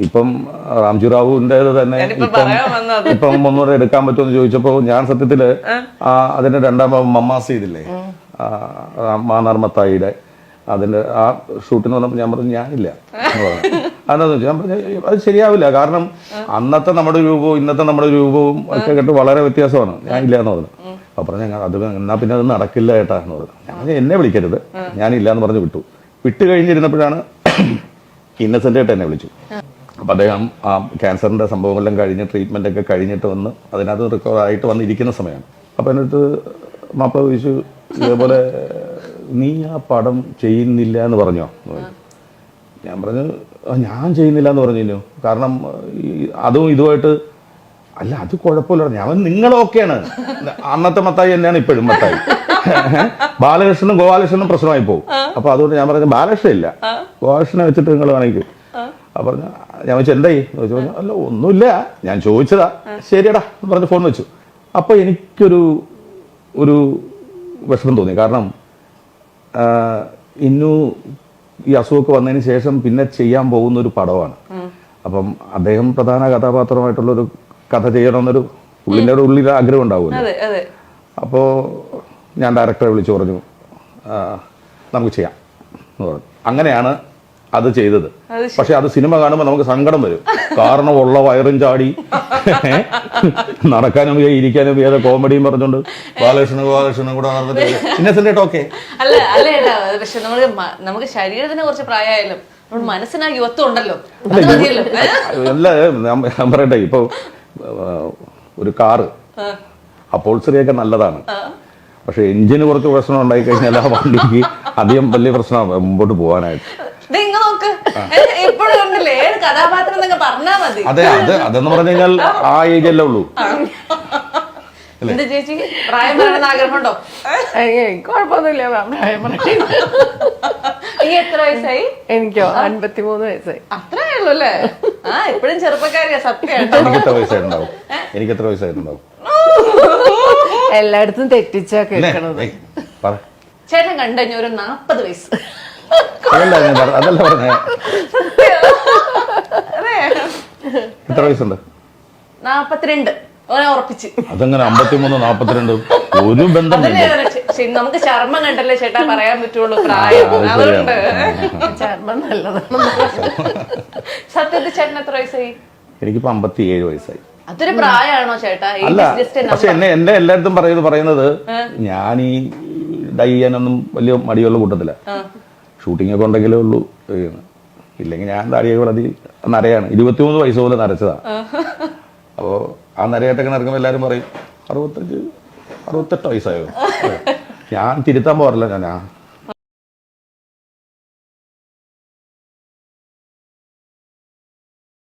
ഇപ്പം റാംജി റാവുവിൻ്റെത് തന്നെ ഇപ്പം ഒന്നുകൂടെ എടുക്കാൻ പറ്റുമെന്ന് ചോദിച്ചപ്പോൾ ഞാൻ സത്യത്തില് അതിന്റെ രണ്ടാം ഭാഗം മമ്മാസ് ചെയ്തില്ലേ മാനാർമത്തായിയുടെ അതിന്റെ ആ ഷൂട്ടിന് വന്നപ്പോൾ ഞാൻ പറഞ്ഞു ഞാനില്ല എന്ന് പറഞ്ഞു. അതെന്താന്ന് വെച്ചാൽ ഞാൻ പറഞ്ഞു അത് ശരിയാവില്ല, കാരണം അന്നത്തെ നമ്മുടെ രൂപവും ഇന്നത്തെ നമ്മുടെ രൂപവും ഒക്കെ കേട്ട് വളരെ വ്യത്യാസമാണ്, ഞാനില്ല എന്ന് പറഞ്ഞു. അപ്പൊ പറഞ്ഞു അത് എന്നാ പിന്നെ അത് നടക്കില്ല ഏട്ടാ എന്ന് പറഞ്ഞു. ഞാൻ എന്നെ വിളിക്കരുത്, ഞാനില്ല എന്ന് പറഞ്ഞു വിട്ട് കഴിഞ്ഞിരുന്നപ്പോഴാണ് ഇന്നസെന്റ് ഏട്ട എന്നെ വിളിച്ചു. അപ്പൊ അദ്ദേഹം ആ ക്യാൻസറിന്റെ സംഭവങ്ങളെല്ലാം കഴിഞ്ഞ് ട്രീറ്റ്മെന്റ് ഒക്കെ കഴിഞ്ഞിട്ട് വന്ന് അതിനകത്ത് റിക്കവർ ആയിട്ട് വന്നിരിക്കുന്ന സമയമാണ്. അപ്പൊ എന്നിട്ട് മാപ്പ ചോദിച്ചു ഇതേപോലെ നീ ആ പടം ചെയ്യുന്നില്ല എന്ന് പറഞ്ഞോ. ഞാൻ പറഞ്ഞു ഞാൻ ചെയ്യുന്നില്ല എന്ന് പറഞ്ഞു. കാരണം അതും ഇതുമായിട്ട് അല്ല അത് കുഴപ്പമില്ല. ഞാൻ നിങ്ങളൊക്കെയാണ്, അന്നത്തെ മത്തായി തന്നെയാണ് ഇപ്പോഴും മത്തായി. ബാലകൃഷ്ണനും ഗോപാലകൃഷ്ണനും പ്രശ്നമായി പോകും. അപ്പൊ അതുകൊണ്ട് ഞാൻ പറഞ്ഞു ബാലകൃഷ്ണൻ ഇല്ല, ഗോപാലകൃഷ്ണനെ വെച്ചിട്ട് നിങ്ങൾ വേണമെങ്കിൽ. അപ്പൊ ഞാൻ വെച്ചു എന്തായി ചോദിച്ചു. അല്ല ഒന്നുമില്ല, ഞാൻ ചോദിച്ചതാ. ശരിയടാ എന്ന് പറഞ്ഞ് ഫോൺ വെച്ചു. അപ്പൊ എനിക്കൊരു വിഷമം തോന്നി. കാരണം ഇന്നു ഈ അസുഖമൊക്കെ വന്നതിന് ശേഷം പിന്നെ ചെയ്യാൻ പോകുന്ന ഒരു പടമാണ്. അപ്പം അദ്ദേഹം പ്രധാന കഥാപാത്രമായിട്ടുള്ളൊരു കഥ ചെയ്യണമെന്നൊരു ഉള്ളിൽ ആഗ്രഹം ഉണ്ടാവുമല്ലോ. അപ്പോൾ ഞാൻ ഡയറക്ടറെ വിളിച്ചു പറഞ്ഞു നമുക്ക് ചെയ്യാം എന്ന് പറഞ്ഞു. അങ്ങനെയാണ് അത് ചെയ്തത്. പക്ഷെ അത് സിനിമ കാണുമ്പോൾ നമുക്ക് സങ്കടം വരും. കാരണം ഉള്ള വയറും ചാടി നടക്കാനും ഇരിക്കാനും ഏതാ കോമഡിയും പറഞ്ഞോണ്ട് ബാലകൃഷ്ണനും കൂടെ ഇന്നസെന്റ് ഓക്കെ അല്ല പക്ഷെ നമുക്ക് ശരീരത്തിന് കുറച്ച് പ്രായമായാലും മനസ്സിനാ യുവത്വം ഉണ്ടല്ലോ. അല്ല ഞാൻ പറയട്ടെ, ഇപ്പൊ ഒരു കാറ് അപ്പോൾസറിയൊക്കെ നല്ലതാണ്, പക്ഷെ എഞ്ചിന് കുറച്ച് പ്രശ്നം ഉണ്ടായി കഴിഞ്ഞാൽ ആ വണ്ടിക്ക് അധികം വലിയ പ്രശ്നമാണ് മുമ്പോട്ട് പോകാനായിട്ട്. അതെ അതെന്ന് പറഞ്ഞു കഴിഞ്ഞാൽ ആ ഏജ് അല്ലേ ഉള്ളൂ. ചേച്ചി പ്രായം പറയണമെന്ന് ആഗ്രഹമുണ്ടോ? കുഴപ്പമൊന്നുമില്ല. എത്ര വയസ്സായി? എനിക്കോ 53 വയസ്സായി. അത്രേ ഉള്ളൂ അല്ലേ? ആ എപ്പോഴും ചെറുപ്പക്കാരിയാ. സത്യം. എനിക്ക് എത്ര വയസ്സായിട്ടുണ്ടാവും? എല്ലായിടത്തും തെറ്റിച്ചാ കേൾക്കണത്. ചേട്ടൻ കണ്ടുകഴിഞ്ഞ ഒരു 40 വയസ്സ്. അതല്ല പറഞ്ഞേ. എത്ര വയസ്സുണ്ട്? 42. ഉറപ്പിച്ച്. അതങ്ങനെ 53 42 ഒരു ബന്ധം നമുക്ക് ചർമ്മം കണ്ടല്ലേ ചേട്ടാ പറയാൻ പറ്റുള്ളൂ പ്രായം. അതുകൊണ്ട് ചർമ്മം നല്ലതാണ്. സത്യത്തിൽ ചേട്ടൻ എത്ര വയസ്സായി? എനിക്കിപ്പോ 57 വയസ്സായി. അതൊരു പ്രായമാണോ ചേട്ടാ? അല്ല, പക്ഷെ എന്റെ എല്ലായിടത്തും പറയുന്നത് ഞാൻ ഈ ഡൈ ചെയ്യാനൊന്നും വലിയ മടിയുള്ള കൂട്ടത്തില്ല. ഷൂട്ടിംഗ് ഒക്കെ ഉണ്ടെങ്കിലേ ഉള്ളൂ. ഇല്ലെങ്കിൽ ഞാൻ താടിയൊക്കെ വളർത്തി നരയാണ്. 23 വയസ്സ് പോലെ നരച്ചതാ. അപ്പോ ആ നരയായിട്ടൊക്കെ നടക്കുമ്പോൾ എല്ലാവരും പറയും 65 68 വയസ്സായോ. ഞാൻ തിരുത്താൻ പോറില്ല. ഞാൻ